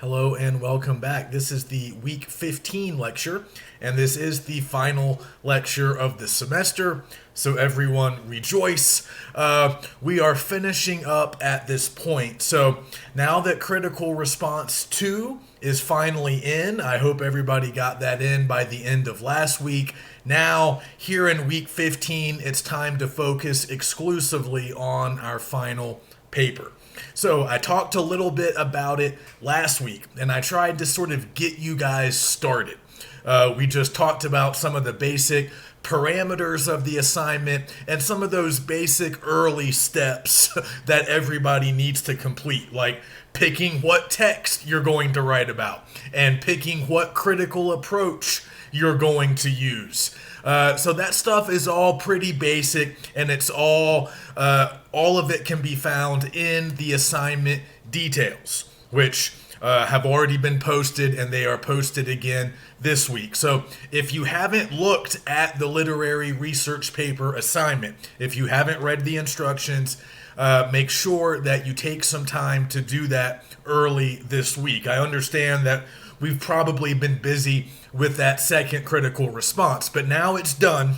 Hello and welcome back. This is the week 15 lecture, and this is the final lecture of the semester. So everyone rejoice. We are finishing up at this point. So now that critical response 2 is finally in, I hope everybody got that in by the end of last week. Now, here in week 15, it's time to focus exclusively on our final paper. So I talked a little bit about it last week, and I tried to sort of get you guys started. We just talked about some of the basic parameters of the assignment and some of those basic early steps that everybody needs to complete, like picking what text you're going to write about and picking what critical approach you're going to use. So that stuff is all pretty basic, and it's all of it can be found in the assignment details, which have already been posted, and they are posted again this week. So if you haven't looked at the literary research paper assignment, if you haven't read the instructions, make sure that you take some time to do that early this week. I understand that we've probably been busy with that second critical response, but now it's done.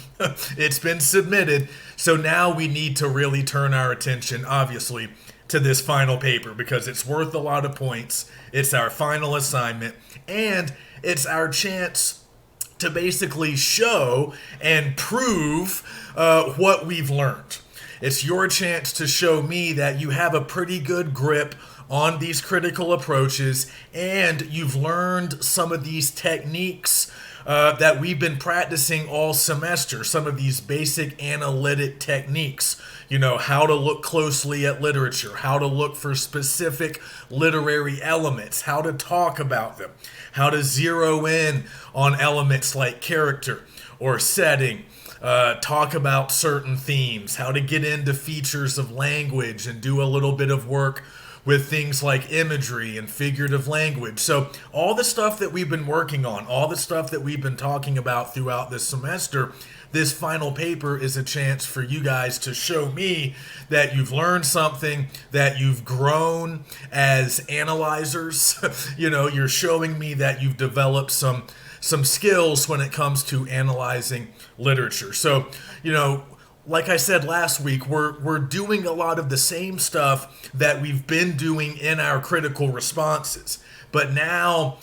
It's been submitted. So now we need to really turn our attention, obviously, to this final paper because it's worth a lot of points. It's our final assignment, and it's our chance to basically show and prove what we've learned. It's your chance to show me that you have a pretty good grip on these critical approaches, and you've learned some of these techniques that we've been practicing all semester, some of these basic analytic techniques. You know, how to look closely at literature, how to look for specific literary elements, how to talk about them, how to zero in on elements like character or setting, talk about certain themes, how to get into features of language and do a little bit of work with things like imagery and figurative language. So all the stuff that we've been working on, all the stuff that we've been talking about throughout this semester, this final paper is a chance for you guys to show me that you've learned something, that you've grown as analyzers. You're showing me that you've developed some skills when it comes to analyzing literature. So, like I said last week, we're doing a lot of the same stuff that we've been doing in our critical responses, but now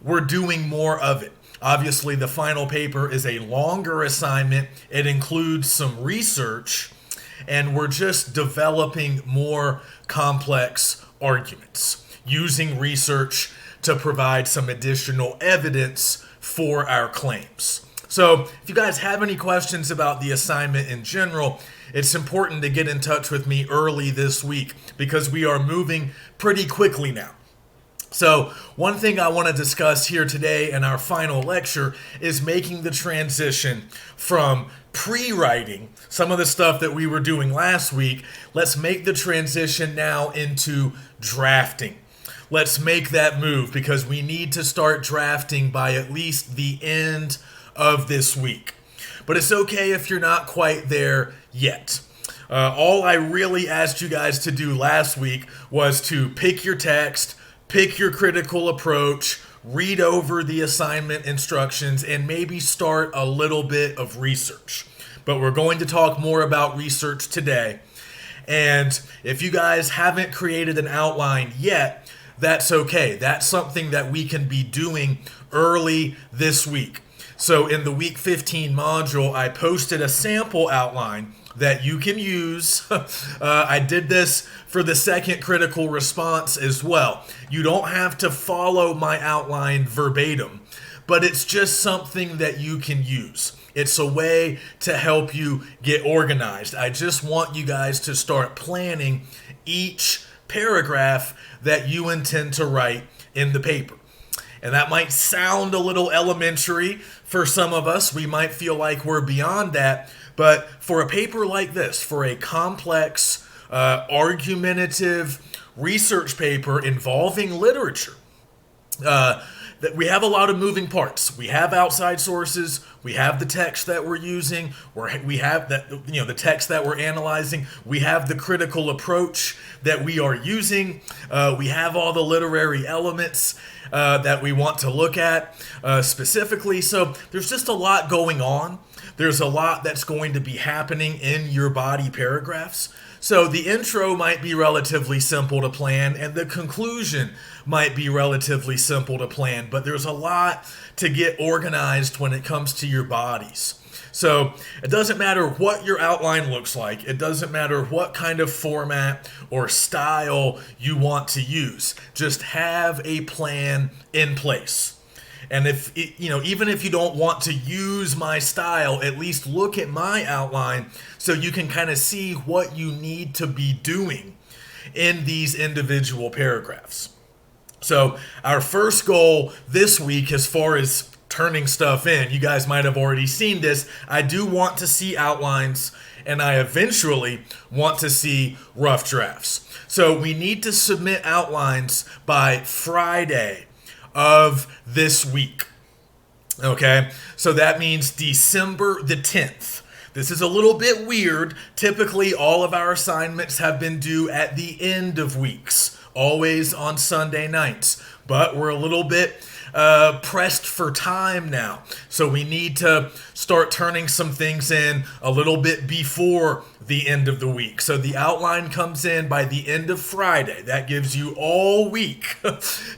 we're doing more of it. Obviously, the final paper is a longer assignment. It includes some research, and we're just developing more complex arguments, using research to provide some additional evidence for our claims. So if you guys have any questions about the assignment in general, it's important to get in touch with me early this week because we are moving pretty quickly now. So one thing I want to discuss here today in our final lecture is making the transition from pre-writing, some of the stuff that we were doing last week. Let's make the transition now into drafting. Let's make that move because we need to start drafting by at least the end of this week. But it's okay if you're not quite there yet. All I really asked you guys to do last week was to pick your text, pick your critical approach, read over the assignment instructions, and maybe start a little bit of research. But we're going to talk more about research today. And if you guys haven't created an outline yet, that's okay. That's something that we can be doing early this week. So in the week 15 module, I posted a sample outline that you can use. I did this for the second critical response as well. You don't have to follow my outline verbatim, but it's just something that you can use. It's a way to help you get organized. I just want you guys to start planning each paragraph that you intend to write in the paper. And that might sound a little elementary for some of us. We might feel like we're beyond that. But for a paper like this, for a complex, argumentative research paper involving literature, that we have a lot of moving parts. We have outside sources. We have the text that we're using. We have that, the text that we're analyzing. We have the critical approach that we are using. We have all the literary elements that we want to look at specifically. So there's just a lot going on. There's a lot that's going to be happening in your body paragraphs. So the intro might be relatively simple to plan, and the conclusion might be relatively simple to plan, but there's a lot to get organized when it comes to your bodies. So it doesn't matter what your outline looks like. It doesn't matter what kind of format or style you want to use. Just have a plan in place. And even if you don't want to use my style, at least look at my outline so you can kind of see what you need to be doing in these individual paragraphs. So our first goal this week, as far as turning stuff in, you guys might have already seen this. I do want to see outlines, and I eventually want to see rough drafts. So we need to submit outlines by Friday of this week. Okay, so that means December the 10th. This is a little bit weird. Typically, all of our assignments have been due at the end of weeks, always on Sunday nights. But we're a little bit pressed for time now. So we need to start turning some things in a little bit before the end of the week. So the outline comes in by the end of Friday. That gives you all week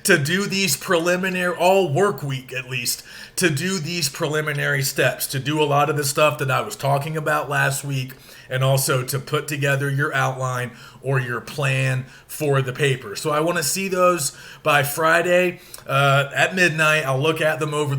to do these preliminary, all work week at least, to do these preliminary steps, to do a lot of the stuff that I was talking about last week, and also to put together your outline or your plan for the paper. So I want to see those by Friday at midnight. I'll look at them over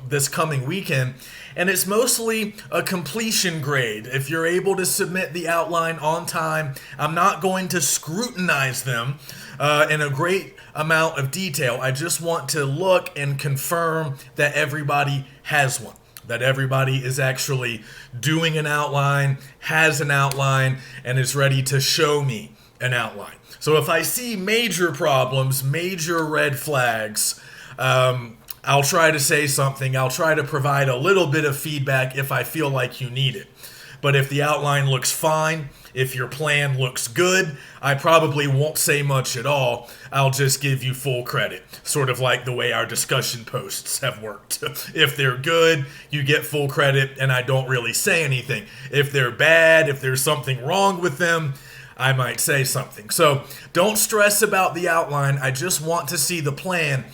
this coming weekend. And it's mostly a completion grade. If you're able to submit the outline on time, I'm not going to scrutinize them in a great amount of detail. I just want to look and confirm that everybody has one, that everybody is actually doing an outline, has an outline, and is ready to show me an outline. So if I see major problems, major red flags, I'll try to say something. I'll try to provide a little bit of feedback if I feel like you need it. But if the outline looks fine, if your plan looks good, I probably won't say much at all. I'll just give you full credit, sort of like the way our discussion posts have worked. If they're good, you get full credit, and I don't really say anything. If they're bad, if there's something wrong with them, I might say something. So don't stress about the outline. I just want to see the plan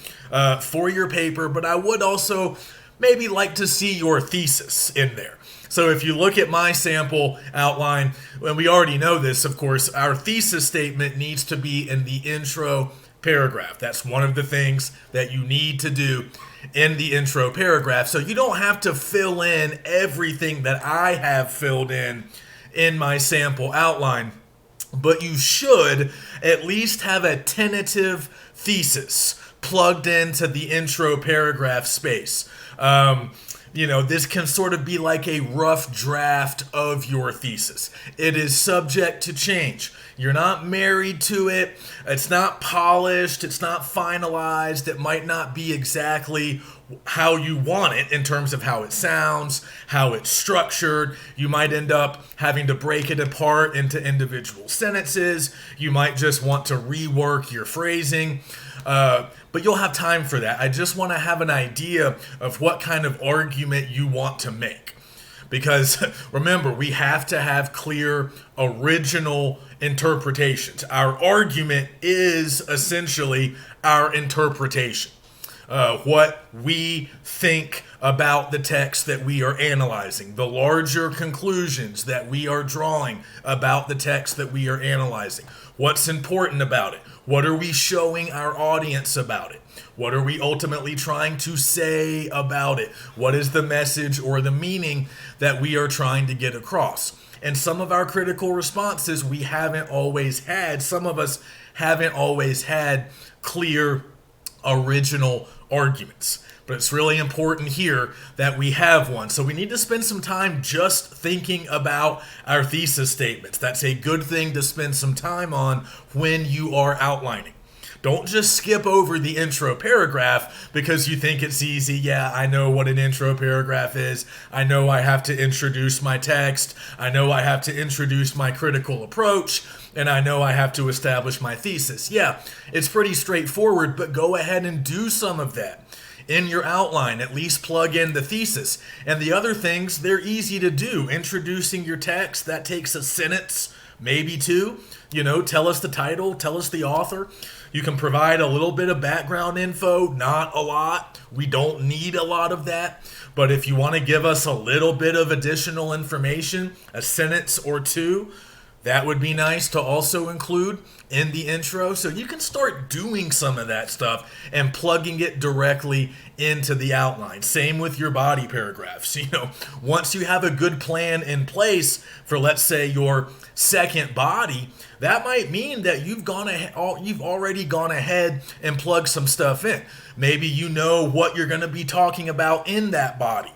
for your paper, but I would also maybe like to see your thesis in there. So if you look at my sample outline, and we already know this, of course, our thesis statement needs to be in the intro paragraph. That's one of the things that you need to do in the intro paragraph. So you don't have to fill in everything that I have filled in my sample outline, but you should at least have a tentative thesis plugged into the intro paragraph space. This can sort of be like a rough draft of your thesis. It is subject to change. You're not married to it. It's not polished. It's not finalized. It might not be exactly how you want it in terms of how it sounds, how it's structured. You might end up having to break it apart into individual sentences. You might just want to rework your phrasing. But you'll have time for that. I just want to have an idea of what kind of argument you want to make. Because remember, we have to have clear original interpretations. Our argument is essentially our interpretation. What we think about the text that we are analyzing, the larger conclusions that we are drawing about the text that we are analyzing. What's important about it? What are we showing our audience about it? What are we ultimately trying to say about it? What is the message or the meaning that we are trying to get across? And some of our critical responses we haven't always had. Some of us haven't always had clear original arguments. But it's really important here that we have one. So we need to spend some time just thinking about our thesis statements. That's a good thing to spend some time on when you are outlining. Don't just skip over the intro paragraph because you think it's easy. Yeah, I know what an intro paragraph is. I know I have to introduce my text. I know I have to introduce my critical approach. And I know I have to establish my thesis. Yeah, it's pretty straightforward, but go ahead and do some of that. In your outline, at least plug in the thesis. And the other things, they're easy to do. Introducing your text, that takes a sentence, maybe two. Tell us the title, tell us the author. You can provide a little bit of background info, not a lot. We don't need a lot of that. But if you want to give us a little bit of additional information, a sentence or two, that would be nice to also include in the intro. So you can start doing some of that stuff and plugging it directly into the outline. Same with your body paragraphs. Once you have a good plan in place for, let's say, your second body, that might mean that you've already gone ahead and plugged some stuff in. Maybe you know what you're going to be talking about in that body.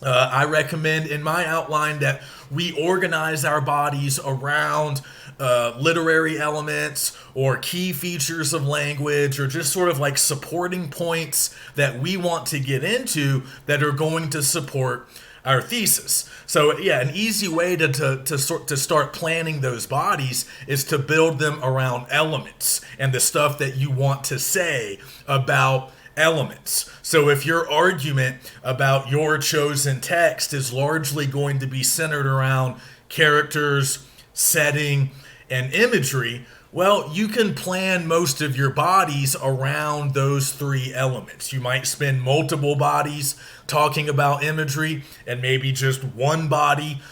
I recommend in my outline that we organize our bodies around literary elements or key features of language or just sort of like supporting points that we want to get into that are going to support our thesis. So yeah, an easy way to start planning those bodies is to build them around elements and the stuff that you want to say about elements. So if your argument about your chosen text is largely going to be centered around characters, setting, and imagery, well, you can plan most of your bodies around those three elements. You might spend multiple bodies talking about imagery and maybe just one body,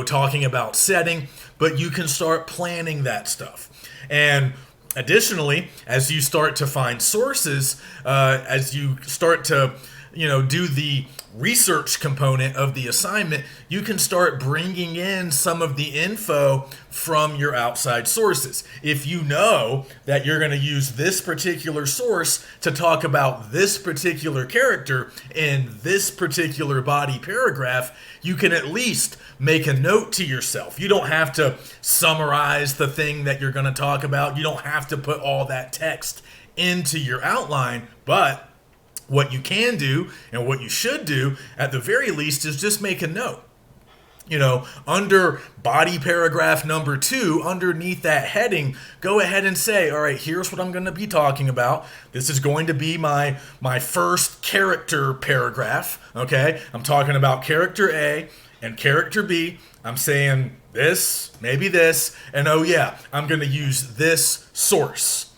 talking about setting, but you can start planning that stuff. And additionally, as you start to find sources, as you start to, do the research component of the assignment, you can start bringing in some of the info from your outside sources. If you know that you're going to use this particular source to talk about this particular character in this particular body paragraph, you can at least make a note to yourself. You don't have to summarize the thing that you're going to talk about. You don't have to put all that text into your outline, but what you can do and what you should do at the very least is just make a note. Under body paragraph number 2, underneath that heading, go ahead and say, all right, here's what I'm going to be talking about. This is going to be my first character paragraph. Okay, I'm talking about character A and character B. I'm saying this, maybe this, and oh yeah, I'm going to use this source.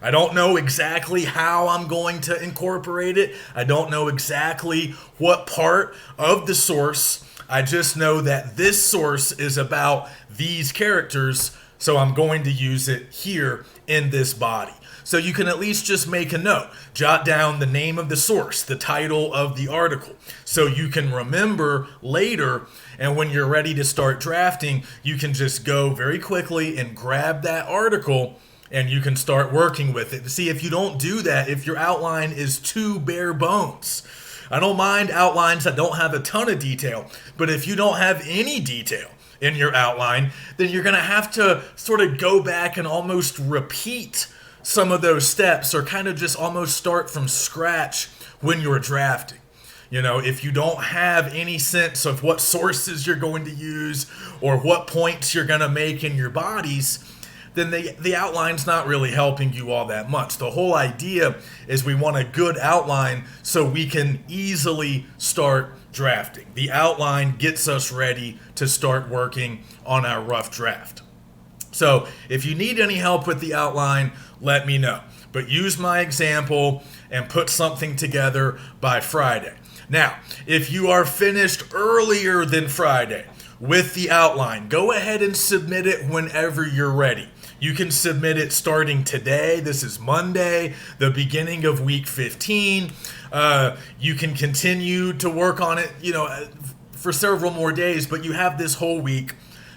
I don't know exactly how I'm going to incorporate it. I don't know exactly what part of the source. I just know that this source is about these characters, so I'm going to use it here in this body. So you can at least just make a note. Jot down the name of the source, the title of the article, so you can remember later, and when you're ready to start drafting, you can just go very quickly and grab that article and you can start working with it. See, if you don't do that, if your outline is too bare bones, I don't mind outlines that don't have a ton of detail, but if you don't have any detail in your outline, then you're going to have to sort of go back and almost repeat some of those steps or kind of just almost start from scratch when you're drafting. If you don't have any sense of what sources you're going to use or what points you're going to make in your bodies, then the outline's not really helping you all that much. The whole idea is we want a good outline so we can easily start drafting. The outline gets us ready to start working on our rough draft. So if you need any help with the outline, let me know. But use my example and put something together by Friday. Now, if you are finished earlier than Friday with the outline, go ahead and submit it whenever you're ready. You can submit it starting today. This is Monday, the beginning of week 15. You can continue to work on it, for several more days, but you have this whole week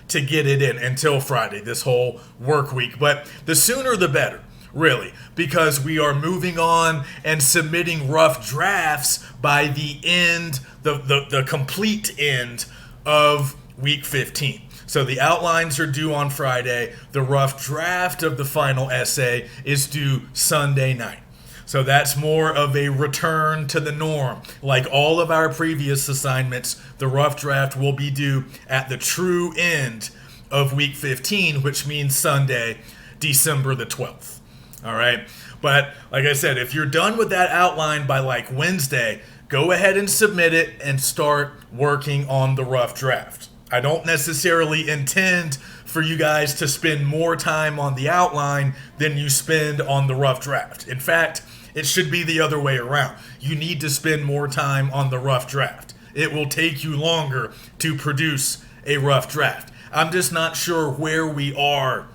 to get it in until Friday, this whole work week. But the sooner the better, really, because we are moving on and submitting rough drafts by the end, the complete end of week 15. So the outlines are due on Friday. The rough draft of the final essay is due Sunday night. So that's more of a return to the norm. Like all of our previous assignments, the rough draft will be due at the true end of week 15, which means Sunday, December the 12th. All right. But like I said, if you're done with that outline by like Wednesday, go ahead and submit it and start working on the rough draft. I don't necessarily intend for you guys to spend more time on the outline than you spend on the rough draft. In fact, it should be the other way around. You need to spend more time on the rough draft. It will take you longer to produce a rough draft. I'm just not sure where we are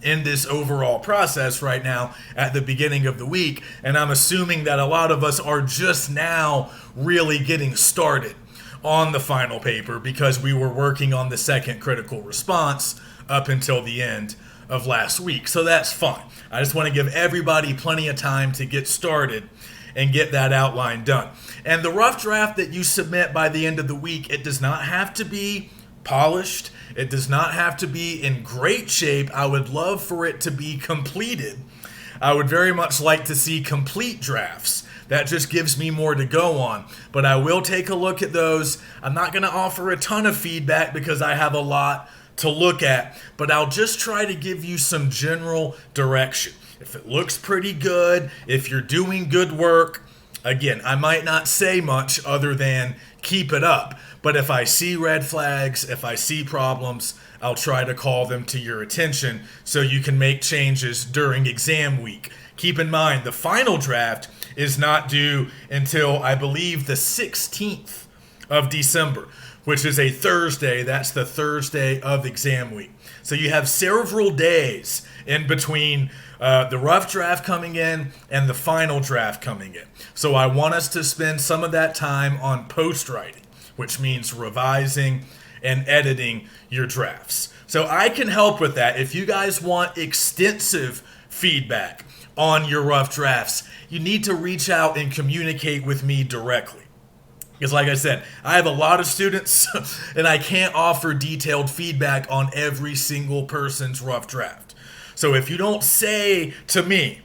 in this overall process right now at the beginning of the week, and I'm assuming that a lot of us are just now really getting started on the final paper because we were working on the second critical response up until the end of last week. So that's fine. I just want to give everybody plenty of time to get started and get that outline done. And the rough draft that you submit by the end of the week, it does not have to be polished. It does not have to be in great shape. I would love for it to be completed. I would very much like to see complete drafts. That just gives me more to go on. But I will take a look at those. I'm not going to offer a ton of feedback because I have a lot to look at, but I'll just try to give you some general direction. If it looks pretty good, if you're doing good work, again, I might not say much other than keep it up. But if I see red flags, if I see problems, I'll try to call them to your attention so you can make changes during exam week. Keep in mind, the final draft is not due until, I believe, the 16th of December, which is a Thursday. That's the Thursday of exam week. So you have several days in between the rough draft coming in and the final draft coming in. So I want us to spend some of that time on post-writing, which means revising and editing your drafts. So I can help with that. If you guys want extensive feedback on your rough drafts, you need to reach out and communicate with me directly. Because like I said, I have a lot of students and I can't offer detailed feedback on every single person's rough draft. So if you don't say to me,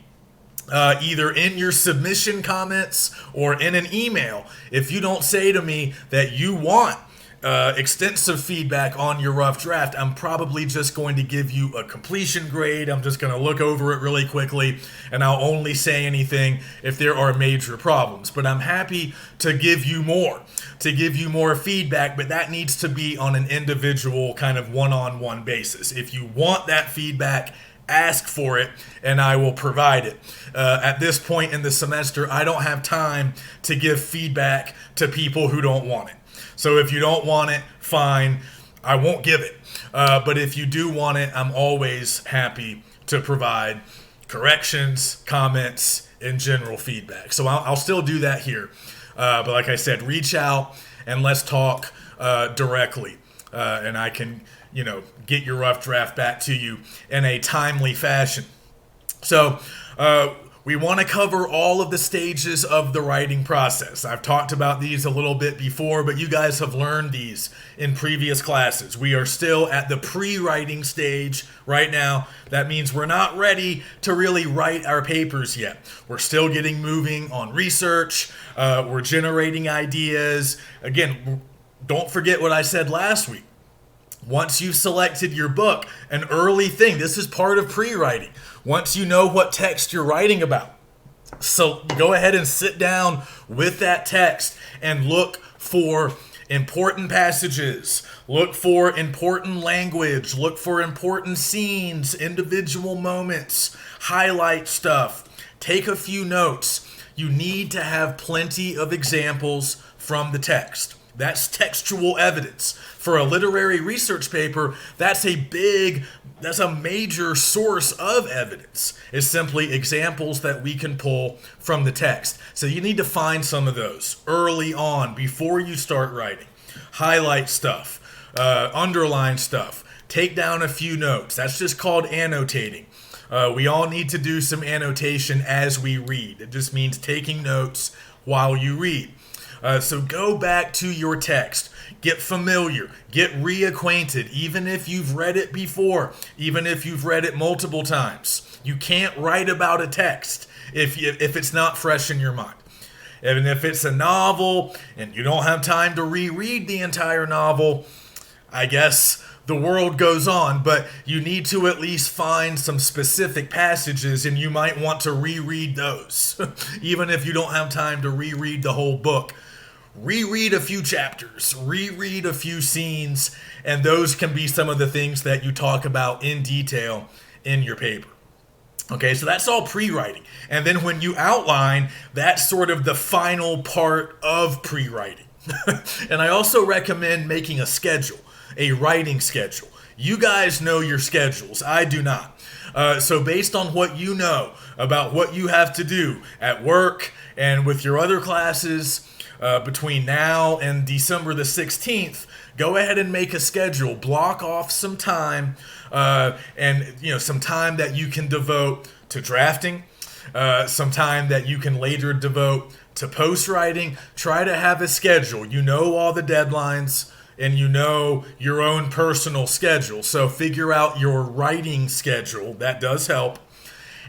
either in your submission comments or in an email, if you don't say to me that you want extensive feedback on your rough draft, I'm probably just going to give you a completion grade. I'm just going to look over it really quickly, and I'll only say anything if there are major problems. But I'm happy to give you more feedback, but that needs to be on an individual kind of one-on-one basis. If you want that feedback, ask for it, and I will provide it. At this point in the semester, I don't have time to give feedback to people who don't want it. So if you don't want it, fine, I won't give it. But if you do want it, I'm always happy to provide corrections, comments, and general feedback. So I'll still do that here. But like I said, reach out and let's talk directly. And I can, get your rough draft back to you in a timely fashion. So we want to cover all of the stages of the writing process. I've talked about these a little bit before, but you guys have learned these in previous classes. We are still at the pre-writing stage right now. That means we're not ready to really write our papers yet. We're still getting moving on research. We're generating ideas. Again, don't forget what I said last week. Once you've selected your book, an early thing, this is part of pre-writing. Once you know what text you're writing about, so go ahead and sit down with that text and look for important passages, look for important language, look for important scenes, individual moments, highlight stuff, take a few notes. You need to have plenty of examples from the text. That's textual evidence. For a literary research paper, that's a major source of evidence. It's simply examples that we can pull from the text. So you need to find some of those early on before you start writing. Highlight stuff, underline stuff, take down a few notes. That's just called annotating. We all need to do some annotation as we read. It just means taking notes while you read. So go back to your text, get familiar, get reacquainted, even if you've read it before, even if you've read it multiple times. You can't write about a text if it's not fresh in your mind. And if it's a novel and you don't have time to reread the entire novel, I guess the world goes on, but you need to at least find some specific passages, and you might want to reread those. Even if you don't have time to reread the whole book, reread a few chapters, reread a few scenes, and those can be some of the things that you talk about in detail in your paper. Okay, so that's all pre-writing. And then when you outline, that's sort of the final part of pre-writing. And I also recommend making a schedule, a writing schedule. You guys know your schedules. I do not. So based on what you know about what you have to do at work and with your other classes between now and December the 16th, go ahead and make a schedule. Block off some time and some time that you can devote to drafting, some time that you can later devote to post writing. Try to have a schedule. You know all the deadlines and you know your own personal schedule. So figure out your writing schedule. That does help.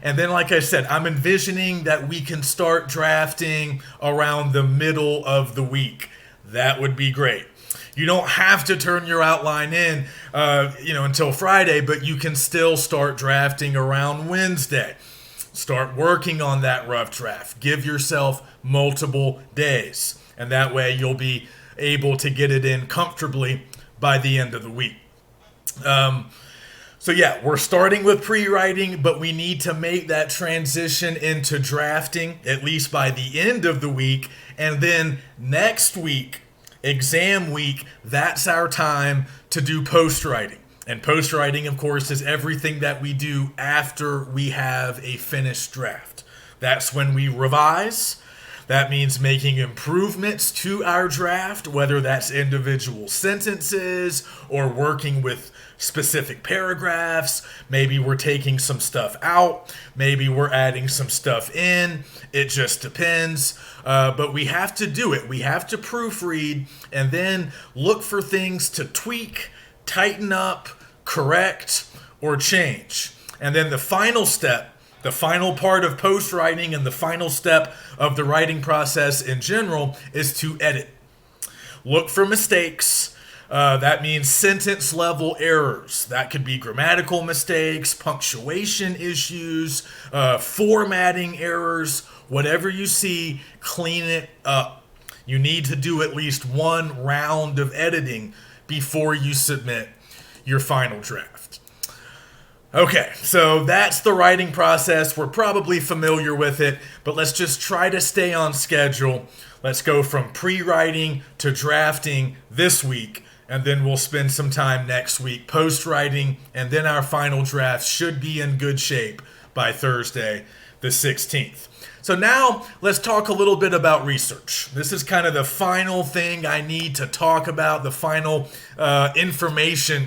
And then, like I said, I'm envisioning that we can start drafting around the middle of the week. That would be great. You don't have to turn your outline in, until Friday, but you can still start drafting around Wednesday. Start working on that rough draft. Give yourself multiple days, and that way you'll be able to get it in comfortably by the end of the week. So yeah, we're starting with pre-writing, but we need to make that transition into drafting at least by the end of the week. And then next week, exam week, that's our time to do post-writing. And post-writing, of course, is everything that we do after we have a finished draft. That's when we revise. That means making improvements to our draft, whether that's individual sentences or working with specific paragraphs. Maybe we're taking some stuff out. Maybe we're adding some stuff in. It just depends. But we have to do it. We have to proofread and then look for things to tweak, tighten up, correct, or change. And then the final step, the final part of post-writing and the final step of the writing process in general is to edit. Look for mistakes. That means sentence level errors. That could be grammatical mistakes, punctuation issues, formatting errors. Whatever you see, clean it up. You need to do at least one round of editing before you submit your final draft. Okay, so that's the writing process. We're probably familiar with it, but let's just try to stay on schedule. Let's go from pre-writing to drafting this week, and then we'll spend some time next week post-writing, and then our final draft should be in good shape by Thursday, the 16th. So now let's talk a little bit about research. This is kind of the final thing I need to talk about, the final information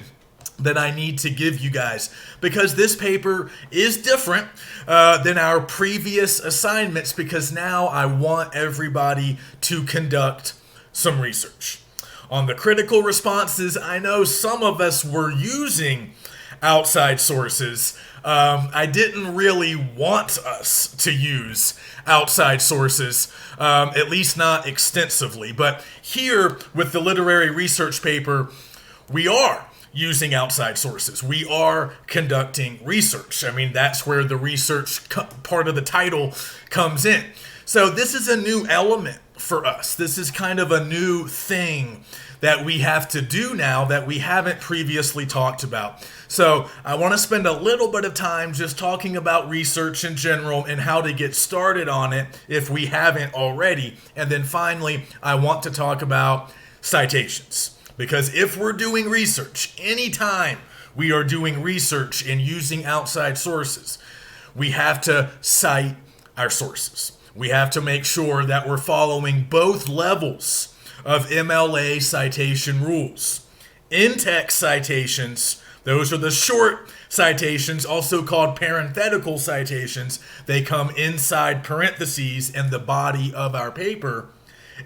that I need to give you guys, because this paper is different than our previous assignments, because now I want everybody to conduct some research. On the critical responses, I know some of us were using outside sources. I didn't really want us to use outside sources, at least not extensively. But here with the literary research paper, we are using outside sources. We are conducting research. I mean, that's where the research part of the title comes in. So this is a new element for us. This is kind of a new thing that we have to do now that we haven't previously talked about. So I want to spend a little bit of time just talking about research in general and how to get started on it if we haven't already. And then finally, I want to talk about citations. Because if we're doing research, anytime we are doing research and using outside sources, we have to cite our sources. We have to make sure that we're following both levels of MLA citation rules. In-text citations, those are the short citations, also called parenthetical citations. They come inside parentheses in the body of our paper.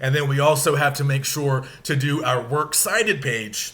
And then we also have to make sure to do our works cited page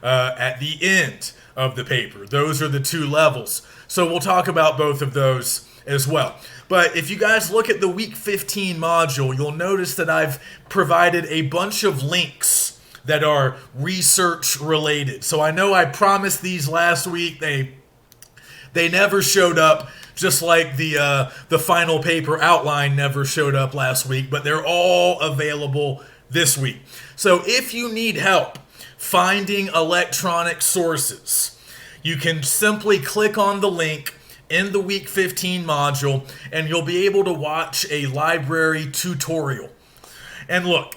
at the end of the paper. Those are the two levels. So we'll talk about both of those as well. But if you guys look at the week 15 module, you'll notice that I've provided a bunch of links that are research related. So I know I promised these last week. They never showed up, just like the final paper outline never showed up last week, but they're all available this week. So if you need help finding electronic sources, you can simply click on the link in the week 15 module and you'll be able to watch a library tutorial. And look,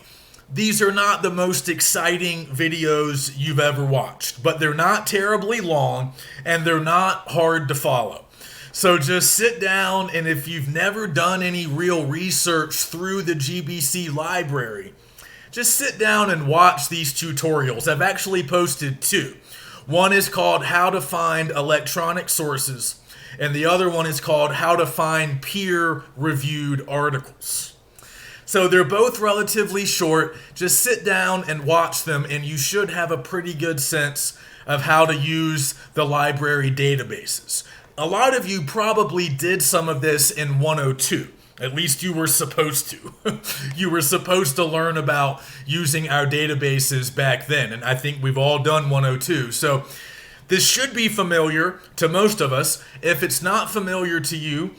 these are not the most exciting videos you've ever watched, but they're not terribly long and they're not hard to follow. So just sit down, and if you've never done any real research through the GBC library, just sit down and watch these tutorials. I've actually posted two. One is called How to Find Electronic Sources, and the other one is called How to Find Peer-Reviewed Articles. So they're both relatively short. Just sit down and watch them, and you should have a pretty good sense of how to use the library databases. A lot of you probably did some of this in 102. At least you were supposed to. You were supposed to learn about using our databases back then, and I think we've all done 102. So this should be familiar to most of us. If it's not familiar to you,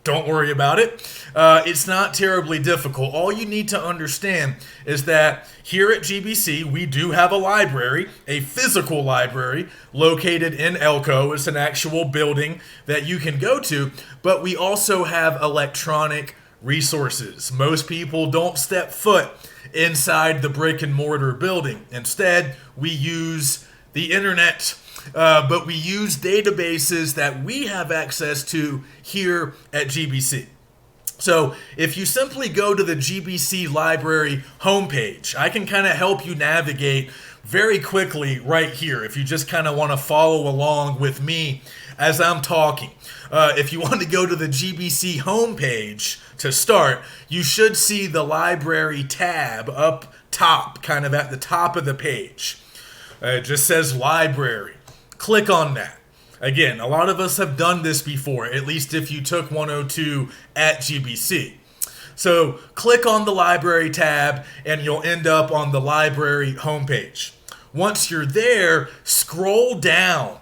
don't worry about it. It's not terribly difficult. All you need to understand is that here at GBC, we do have a library, a physical library located in Elko. It's an actual building that you can go to, but we also have electronic resources. Most people don't step foot inside the brick and mortar building. Instead, we use the internet. But we use databases that we have access to here at GBC. So if you simply go to the GBC library homepage, I can kind of help you navigate very quickly right here if you just kind of want to follow along with me as I'm talking. If you want to go to the GBC homepage to start, you should see the library tab up top, kind of at the top of the page. It just says library. Click on that. Again, a lot of us have done this before, at least if you took 102 at GBC. So click on the library tab and you'll end up on the library homepage. Once you're there, scroll down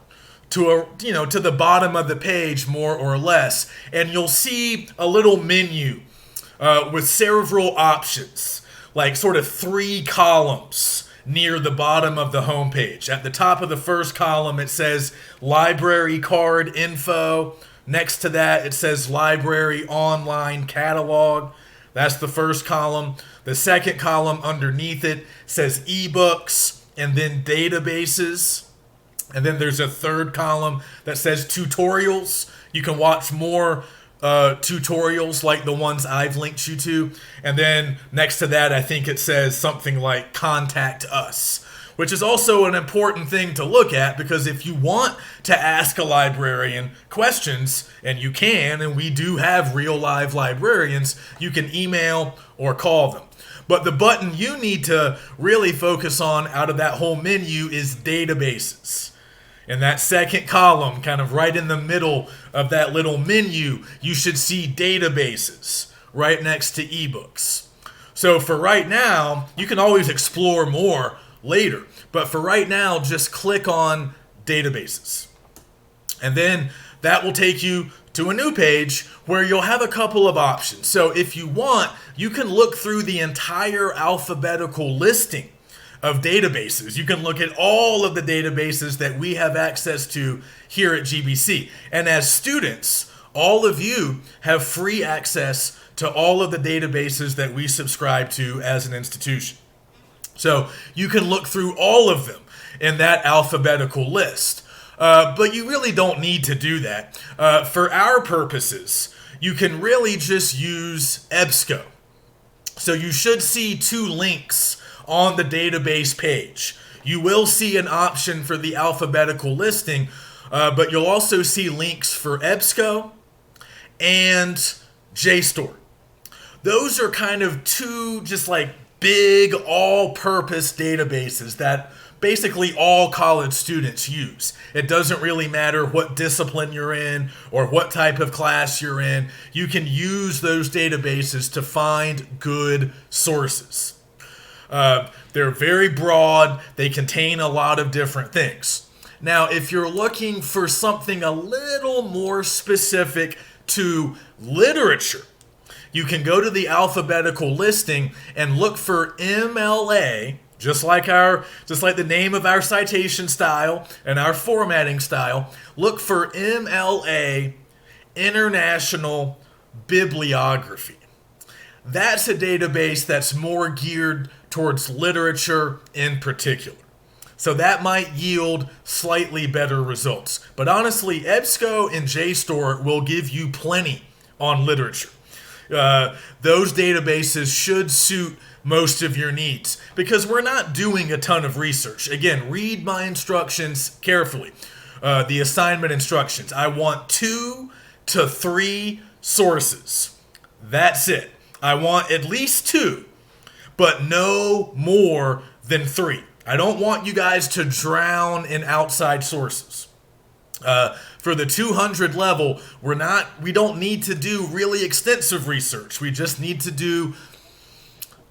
to the bottom of the page more or less, and you'll see a little menu with several options, like sort of 3 columns near the bottom of the homepage. At the top of the first column, it says Library Card Info. Next to that, it says Library Online Catalog. That's the first column. The second column underneath it says eBooks and then Databases. And then there's a third column that says Tutorials. You can watch more tutorials like the ones I've linked you to. And then next to that, I think it says something like Contact Us, which is also an important thing to look at, because if you want to ask a librarian questions, and you can, and we do have real live librarians, you can email or call them. But the button you need to really focus on out of that whole menu is databases. In that second column, kind of right in the middle of that little menu, you should see databases right next to ebooks. So for right now, you can always explore more later, but for right now, just click on databases. And then that will take you to a new page where you'll have a couple of options. So if you want, you can look through the entire alphabetical listing of databases. You can look at all of the databases that we have access to here at GBC. And as students, all of you have free access to all of the databases that we subscribe to as an institution. So you can look through all of them in that alphabetical list. But you really don't need to do that. For our purposes, you can really just use EBSCO. So you should see 2 links on the database page. You will see an option for the alphabetical listing, but you'll also see links for EBSCO and JSTOR. those are kind of two just like big all-purpose databases that basically all college students use. It doesn't really matter what discipline you're in or what type of class you're in. You can use those databases to find good sources. They're very broad. They contain a lot of different things. Now, if you're looking for something a little more specific to literature, you can go to the alphabetical listing and look for MLA, just like the name of our citation style and our formatting style. Look for MLA International Bibliography. That's a database that's more geared towards literature in particular. So that might yield slightly better results. But honestly, EBSCO and JSTOR will give you plenty on literature. Those databases should suit most of your needs because we're not doing a ton of research. Again, read my instructions carefully. The assignment instructions. I want 2 to 3 sources. That's it. I want at least 2, but no more than 3. I don't want you guys to drown in outside sources. For the 200 level, we don't need to do really extensive research. We just need to do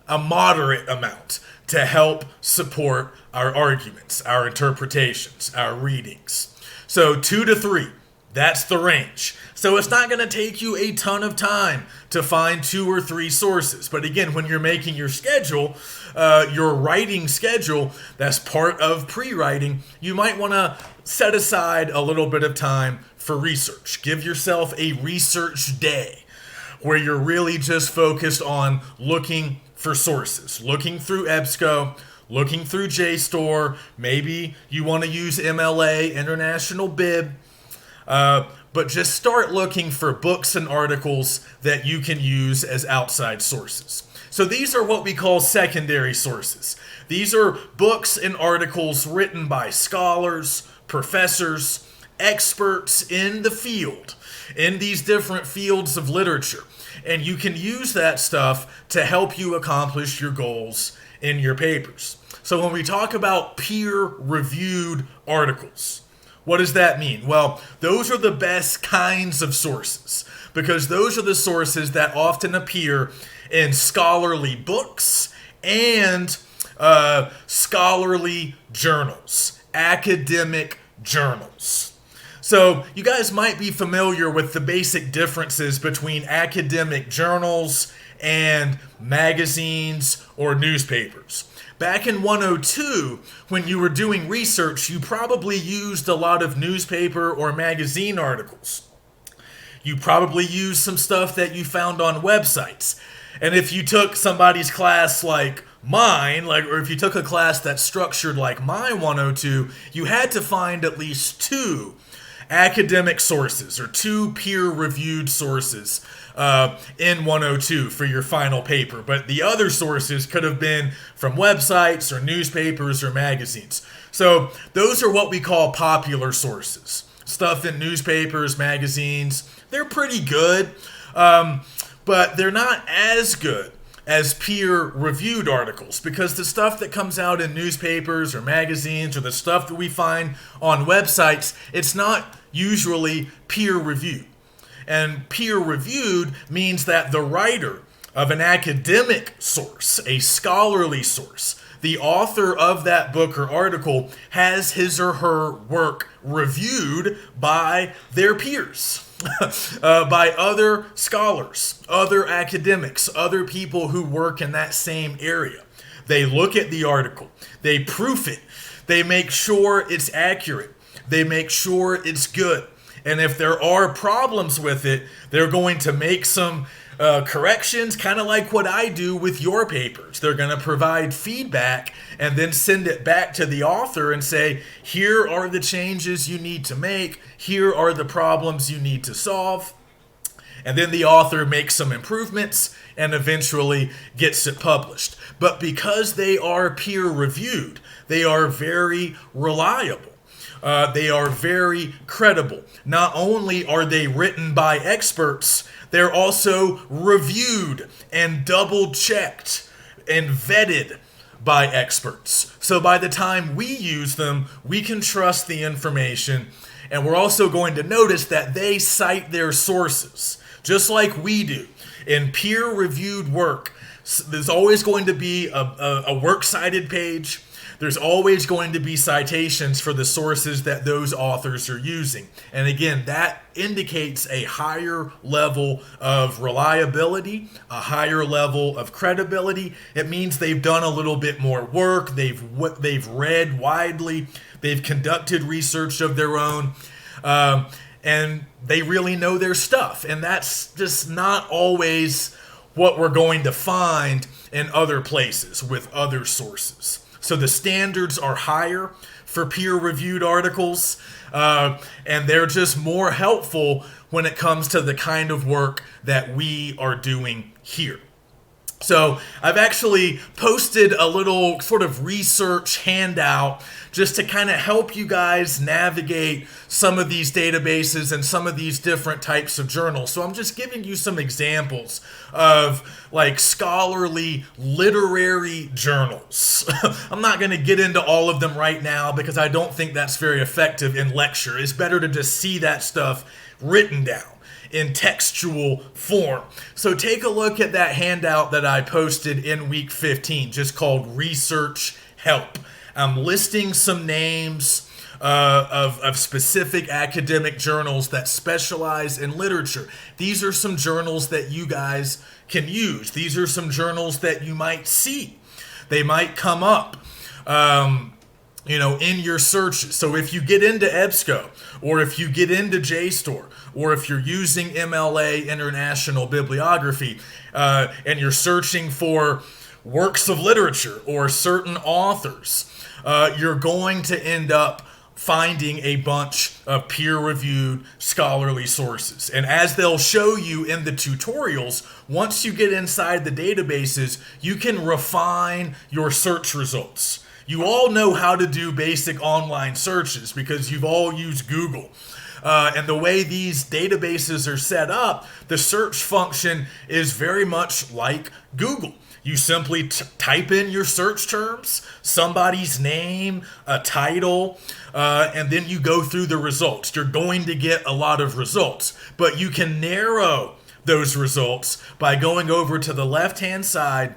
a moderate amount to help support our arguments, our interpretations, our readings. So 2 to 3, that's the range. So it's not going to take you a ton of time to find 2 or 3 sources. But again, when you're making your schedule, your writing schedule, that's part of pre-writing, you might want to set aside a little bit of time for research. Give yourself a research day where you're really just focused on looking for sources, looking through EBSCO, looking through JSTOR. Maybe you want to use MLA, International Bib. But just start looking for books and articles that you can use as outside sources. So these are what we call secondary sources. These are books and articles written by scholars, professors, experts in the field, in these different fields of literature. And you can use that stuff to help you accomplish your goals in your papers. So when we talk about peer-reviewed articles, what does that mean? Well, those are the best kinds of sources because those are the sources that often appear in scholarly books and scholarly journals, academic journals. So you guys might be familiar with the basic differences between academic journals and magazines or newspapers. Back in 102, when you were doing research, you probably used a lot of newspaper or magazine articles. You probably used some stuff that you found on websites. And if you took somebody's class like mine, or if you took a class that's structured like my 102, you had to find at least 2 academic sources or 2 peer-reviewed sources in 102 for your final paper. But the other sources could have been from websites or newspapers or magazines. So those are what we call popular sources. Stuff in newspapers, magazines, they're pretty good, but they're not as good as peer-reviewed articles because the stuff that comes out in newspapers or magazines or the stuff that we find on websites, it's not usually peer-reviewed. And peer-reviewed means that the writer of an academic source, a scholarly source, the author of that book or article has his or her work reviewed by their peers, by other scholars, other academics, other people who work in that same area. They look at the article, they proof it, they make sure it's accurate, they make sure it's good. And if there are problems with it, they're going to make some corrections, kind of like what I do with your papers. They're going to provide feedback and then send it back to the author and say, here are the changes you need to make. Here are the problems you need to solve. And then the author makes some improvements and eventually gets it published. But because they are peer-reviewed, they are very reliable. They are very credible. Not only are they written by experts, They're also reviewed and double-checked and vetted by experts. So by the time we use them, we can trust the information, and we're also going to notice that they cite their sources, just like we do. In peer-reviewed work, there's always going to be a works cited page. There's always going to be citations for the sources that those authors are using. And again, that indicates a higher level of reliability, a higher level of credibility. It means they've done a little bit more work, they've read widely, they've conducted research of their own, and they really know their stuff. And that's just not always what we're going to find in other places with other sources. So the standards are higher for peer-reviewed articles, and they're just more helpful when it comes to the kind of work that we are doing here. So I've actually posted a little sort of research handout just to kind of help you guys navigate some of these databases and some of these different types of journals. So I'm just giving you some examples of like scholarly literary journals. I'm not going to get into all of them right now because I don't think that's very effective in lecture. It's better to just see that stuff written down in textual form. So take a look at that handout that I posted in week 15, just called Research Help. I'm listing some names of specific academic journals that specialize in literature. These are some journals that you guys can use. These are some journals that you might see. They might come up in your searches. So if you get into EBSCO, or if you get into JSTOR, or if you're using MLA International Bibliography, and you're searching for works of literature or certain authors, you're going to end up finding a bunch of peer-reviewed scholarly sources. And as they'll show you in the tutorials, once you get inside the databases, you can refine your search results. You all know how to do basic online searches because you've all used Google. And the way these databases are set up, the search function is very much like Google. You simply type in your search terms, somebody's name, a title, and then you go through the results. You're going to get a lot of results, but you can narrow those results by going over to the left-hand side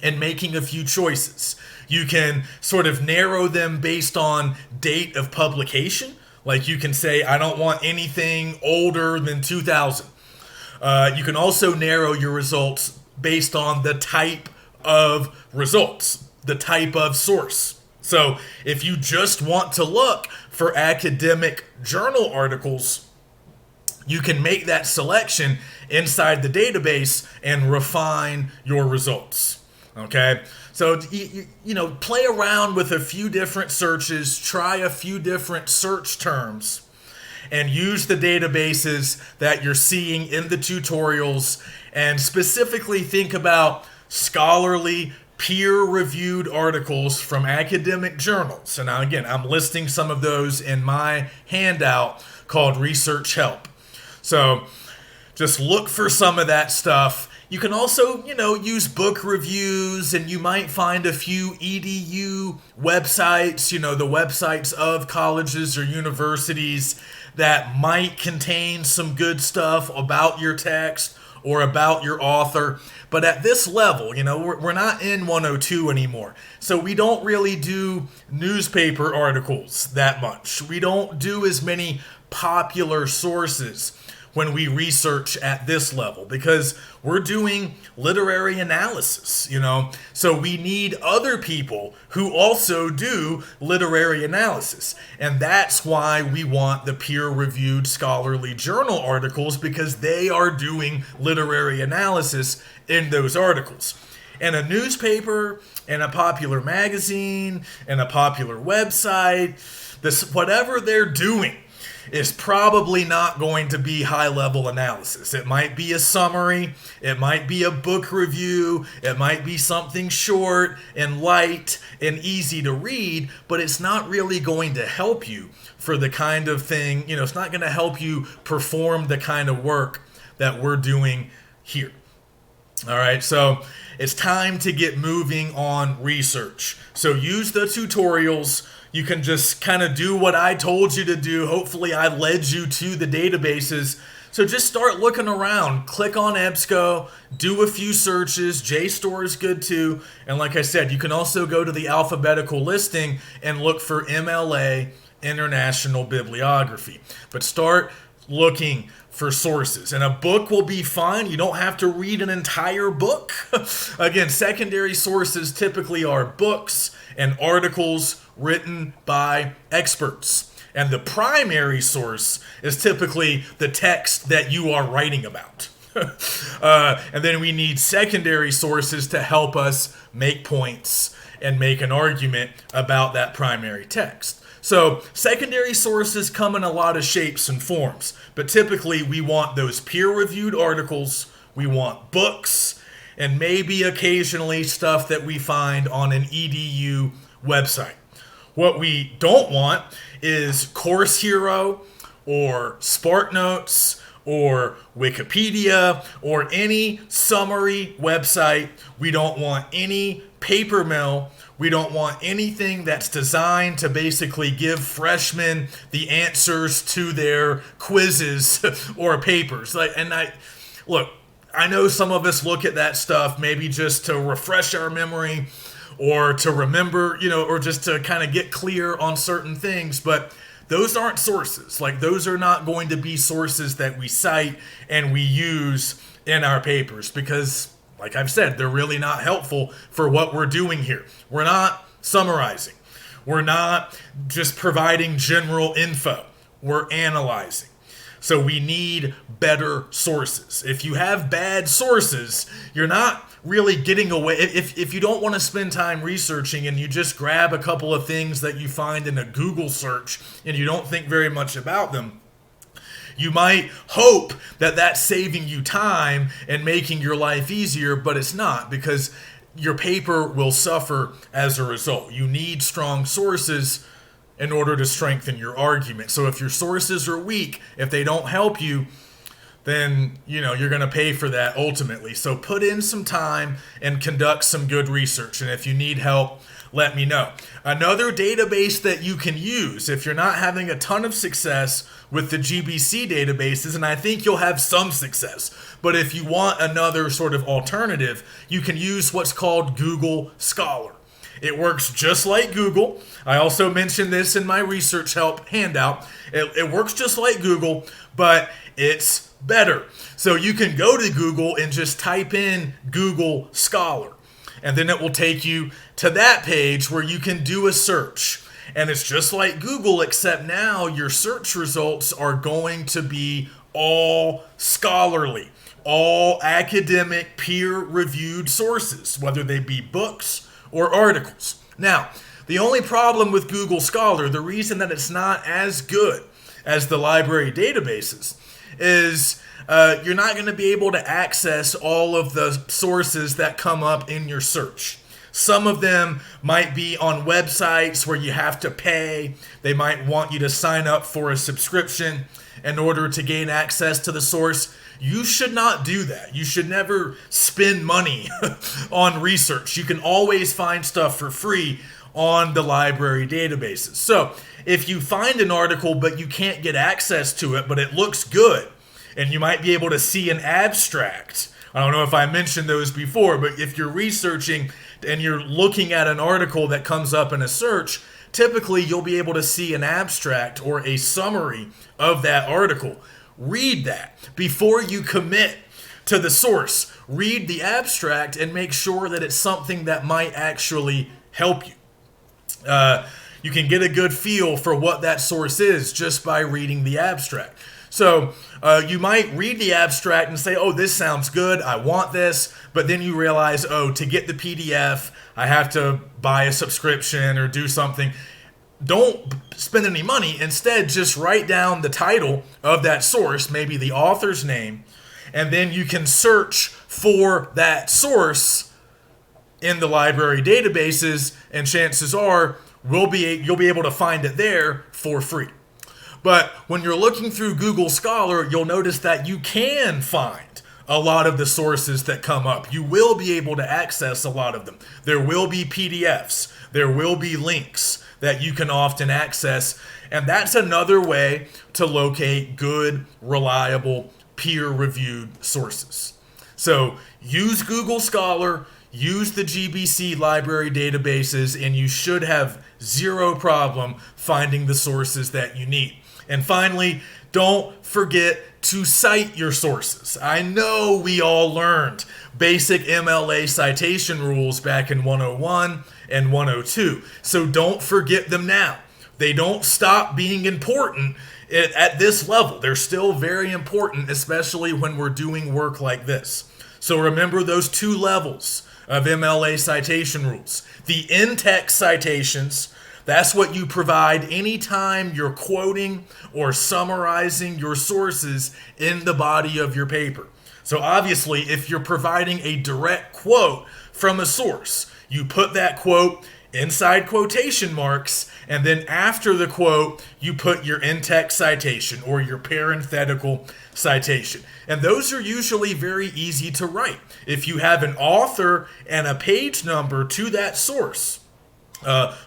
and making a few choices. You can sort of narrow them based on date of publication. Like you can say, I don't want anything older than 2000. You can also narrow your results based on the type of results, the type of source. So if you just want to look for academic journal articles, you can make that selection inside the database and refine your results. Okay, so play around with a few different searches, try a few different search terms, and use the databases that you're seeing in the tutorials, and specifically think about scholarly, peer-reviewed articles from academic journals. And now again, I'm listing some of those in my handout called Research Help. So just look for some of that stuff. You can also, use book reviews, and you might find a few EDU websites, the websites of colleges or universities that might contain some good stuff about your text or about your author. But at this level, we're not in 102 anymore. So we don't really do newspaper articles that much. We don't do as many popular sources when we research at this level because we're doing literary analysis, So we need other people who also do literary analysis. And that's why we want the peer-reviewed scholarly journal articles, because they are doing literary analysis in those articles. And a newspaper and a popular magazine and a popular website, whatever they're doing, is probably not going to be high-level analysis. It might be a summary, it might be a book review, it might be something short and light and easy to read, but it's not really going to help you for the kind of thing, it's not going to help you perform the kind of work that we're doing here. All right, so it's time to get moving on research. So use the tutorials. You can just kind of do what I told you to do. Hopefully I led you to the databases. So just start looking around. Click on EBSCO, do a few searches. JSTOR is good too. And like I said, you can also go to the alphabetical listing and look for MLA, International Bibliography. But start looking for sources. And a book will be fine. You don't have to read an entire book. Again, secondary sources typically are books and articles written by experts. And the primary source is typically the text that you are writing about. And then we need secondary sources to help us make points and make an argument about that primary text. So secondary sources come in a lot of shapes and forms, but typically we want those peer-reviewed articles, we want books, and maybe occasionally stuff that we find on an EDU website. What we don't want is Course Hero or SparkNotes or Wikipedia or any summary website. We don't want any paper mill. We don't want anything that's designed to basically give freshmen the answers to their quizzes or papers. Look, I know some of us look at that stuff maybe just to refresh our memory or to remember, or just to kind of get clear on certain things, but those aren't sources. Like, those are not going to be sources that we cite and we use in our papers because, like I've said, they're really not helpful for what we're doing here. We're not summarizing. We're not just providing general info. We're analyzing. So we need better sources. If you have bad sources, you're not really getting away. If you don't want to spend time researching and you just grab a couple of things that you find in a Google search and you don't think very much about them, you might hope that that's saving you time and making your life easier, but it's not, because your paper will suffer as a result. You need strong sources in order to strengthen your argument. So if your sources are weak, if they don't help you, then you're going to pay for that ultimately. So put in some time and conduct some good research. And if you need help, let me know. Another database that you can use if you're not having a ton of success with the GBC databases, and I think you'll have some success, but if you want another sort of alternative, you can use what's called Google Scholar. It works just like Google. I also mentioned this in my research help handout. It works just like Google, but it's better. So you can go to Google and just type in Google Scholar, and then it will take you to that page where you can do a search. And it's just like Google, except now your search results are going to be all scholarly, all academic, peer-reviewed sources, whether they be books or articles. Now, the only problem with Google Scholar, the reason that it's not as good as the library databases, is you're not going to be able to access all of the sources that come up in your search. Some of them might be on websites where you have to pay. They might want you to sign up for a subscription in order to gain access to the source. You should not do that. You should never spend money on research. You can always find stuff for free on the library databases. So if you find an article but you can't get access to it, but it looks good, and you might be able to see an abstract. I don't know if I mentioned those before, but if you're researching and you're looking at an article that comes up in a search, typically you'll be able to see an abstract or a summary of that article. Read that before you commit to the source. Read the abstract and make sure that it's something that might actually help you. You can get a good feel for what that source is just by reading the abstract. So you might read the abstract and say, oh, this sounds good, I want this, but then you realize, oh, to get the PDF, I have to buy a subscription or do something. Don't spend any money. Instead, just write down the title of that source, maybe the author's name, and then you can search for that source in the library databases, and chances are you'll be able to find it there for free. But when you're looking through Google Scholar, you'll notice that you can find a lot of the sources that come up. You will be able to access a lot of them. There will be PDFs. There will be links that you can often access. And that's another way to locate good, reliable, peer-reviewed sources. So use Google Scholar, use the GBC library databases, and you should have zero problem finding the sources that you need. And finally, don't forget to cite your sources. I know we all learned basic MLA citation rules back in 101 and 102, so don't forget them now. They don't stop being important at this level. They're still very important, especially when we're doing work like this. So remember those 2 levels of MLA citation rules. The in-text citations, that's what you provide anytime you're quoting or summarizing your sources in the body of your paper. So obviously, if you're providing a direct quote from a source, you put that quote inside quotation marks, and then after the quote, you put your in-text citation or your parenthetical citation. And those are usually very easy to write. If you have an author and a page number to that source,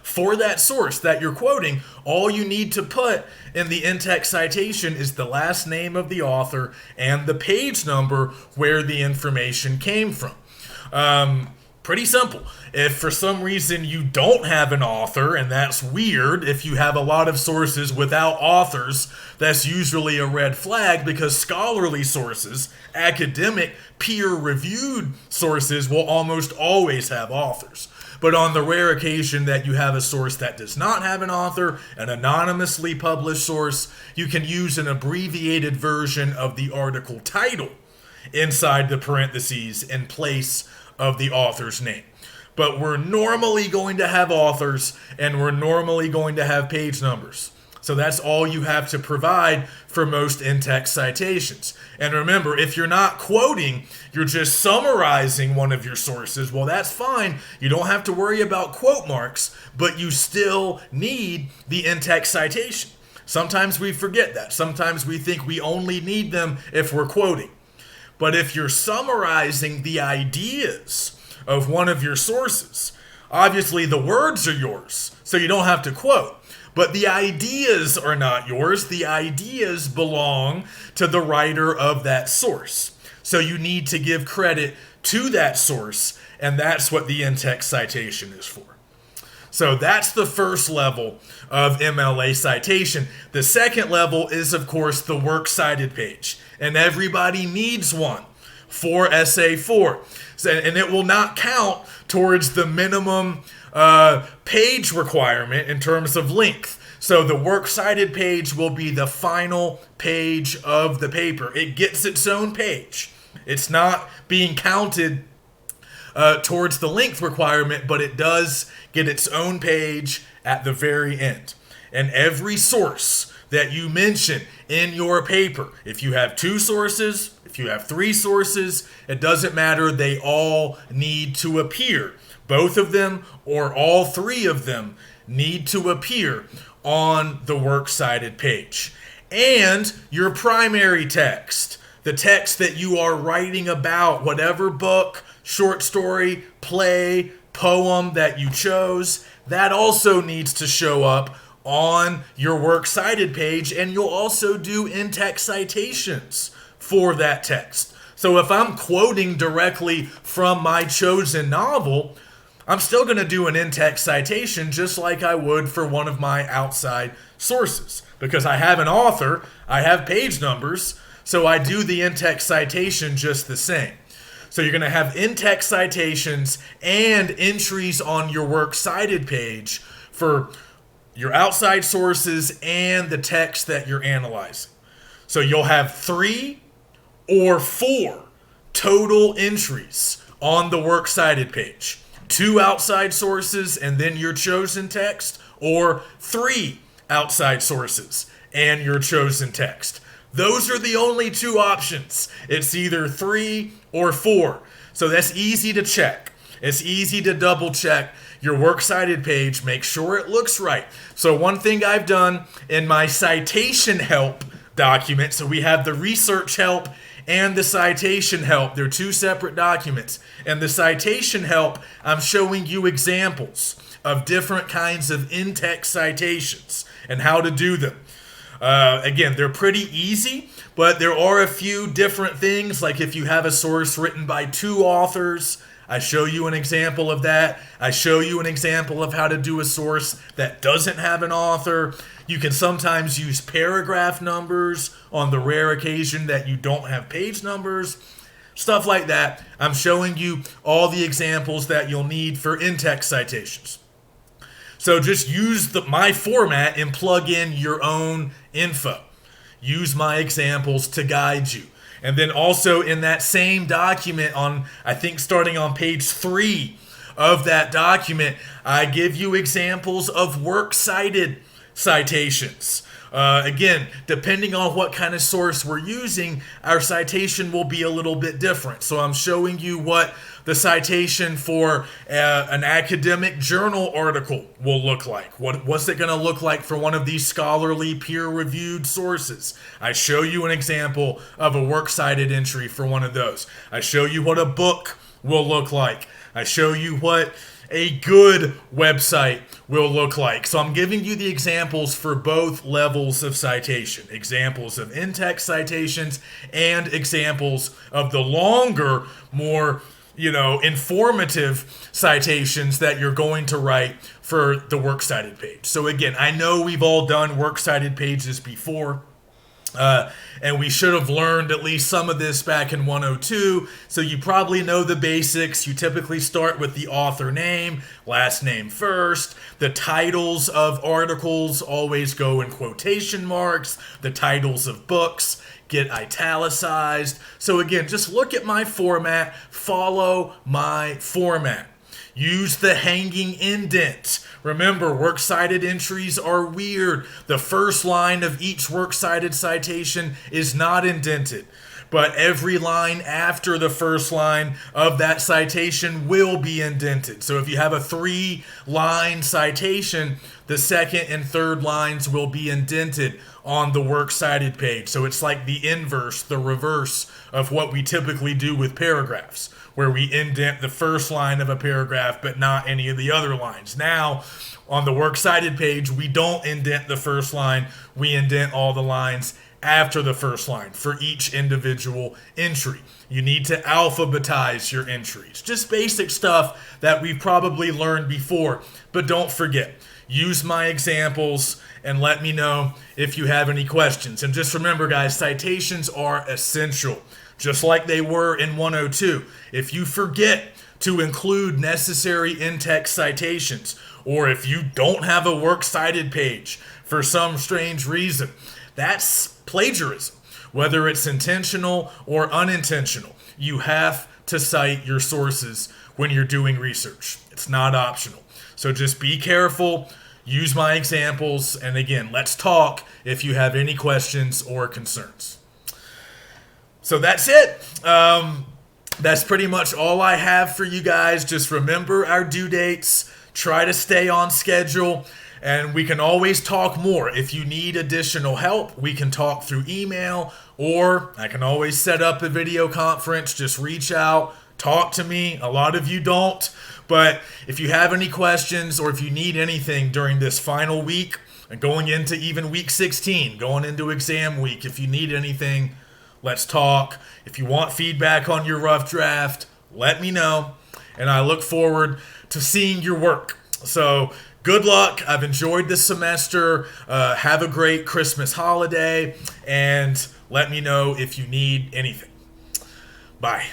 for that source that you're quoting, all you need to put in the in-text citation is the last name of the author and the page number where the information came from. Pretty simple. If for some reason you don't have an author, and that's weird, if you have a lot of sources without authors, that's usually a red flag, because scholarly sources, academic, peer-reviewed sources will almost always have authors. But on the rare occasion that you have a source that does not have an author, an anonymously published source, you can use an abbreviated version of the article title inside the parentheses in place of the author's name. But we're normally going to have authors, and we're normally going to have page numbers. So that's all you have to provide for most in-text citations. And remember, if you're not quoting, you're just summarizing one of your sources, well, that's fine. You don't have to worry about quote marks, but you still need the in-text citation. Sometimes we forget that. Sometimes we think we only need them if we're quoting. But if you're summarizing the ideas of one of your sources, obviously the words are yours, so you don't have to quote. But the ideas are not yours. The ideas belong to the writer of that source. So you need to give credit to that source, and that's what the in-text citation is for. So that's the first level of MLA citation. The second level is, of course, the works cited page. And everybody needs one for Essay 4. And it will not count towards the minimum page requirement in terms of length. So the works cited page will be the final page of the paper. It gets its own page. It's not being counted towards the length requirement, but it does get its own page at the very end. And every source that you mention in your paper, if you have 2 sources, if you have 3 sources, it doesn't matter. They all need to appear. Both of them or all 3 of them need to appear on the works cited page. And your primary text, the text that you are writing about, whatever book, short story, play, poem that you chose, that also needs to show up on your works cited page, and you'll also do in-text citations for that text. So if I'm quoting directly from my chosen novel, I'm still going to do an in-text citation just like I would for one of my outside sources, because I have an author, I have page numbers, so I do the in-text citation just the same. So you're going to have in-text citations and entries on your works cited page for your outside sources and the text that you're analyzing. So you'll have 3 or 4 total entries on the works cited page. 2 outside sources and then your chosen text, or 3 outside sources and your chosen text. Those are the only 2 options. It's either 3 or 4. So that's easy to check. It's easy to double check your works cited page, make sure it looks right. So one thing I've done in my citation help document, so we have the research help and the citation help. They're two separate documents. And the citation help, I'm showing you examples of different kinds of in-text citations and how to do them. Again, they're pretty easy, but there are a few different things, like if you have a source written by two authors, I show you an example of that. I show you an example of how to do a source that doesn't have an author. You can sometimes use paragraph numbers on the rare occasion that you don't have page numbers. Stuff like that. I'm showing you all the examples that you'll need for in-text citations. So just use my format and plug in your own info. Use my examples to guide you. And then also in that same document on, I think starting on page 3 of that document, I give you examples of works cited citations. Again, depending on what kind of source we're using, our citation will be a little bit different. So I'm showing you what the citation for an academic journal article will look like. What's it going to look like for one of these scholarly peer-reviewed sources? I show you an example of a works cited entry for one of those. I show you what a book will look like. I show you what a good website will look like. So I'm giving you the examples for both levels of citation. Examples of in-text citations and examples of the longer, more informative citations that you're going to write for the works cited page. So again, I know we've all done works cited pages before. And we should have learned at least some of this back in 102, so you probably know the basics. You typically start with the author name, last name first. The titles of articles always go in quotation marks. The titles of books get italicized. So again, just look at my format, follow my format. Use the hanging indent. Remember, works cited entries are weird. The first line of each works cited citation is not indented, but every line after the first line of that citation will be indented. So if you have a 3-line citation, the second and third lines will be indented on the works cited page. So it's like the inverse, the reverse of what we typically do with paragraphs, where we indent the first line of a paragraph but not any of the other lines. Now, on the works cited page, we don't indent the first line, we indent all the lines after the first line for each individual entry. You need to alphabetize your entries. Just basic stuff that we've probably learned before, but don't forget, use my examples and let me know if you have any questions. And just remember, guys, citations are essential, just like they were in 102. If you forget to include necessary in-text citations, or if you don't have a works cited page for some strange reason, that's plagiarism. Whether it's intentional or unintentional, you have to cite your sources when you're doing research. It's not optional. So just be careful, use my examples, and again, let's talk if you have any questions or concerns. So that's it. That's pretty much all I have for you guys. Just remember our due dates. Try to stay on schedule. And we can always talk more. If you need additional help, we can talk through email, or I can always set up a video conference. Just reach out, talk to me. A lot of you don't. But if you have any questions or if you need anything during this final week and going into even week 16, going into exam week, if you need anything, let's talk. If you want feedback on your rough draft, let me know. And I look forward to seeing your work. So good luck. I've enjoyed this semester. Have a great Christmas holiday. And let me know if you need anything. Bye.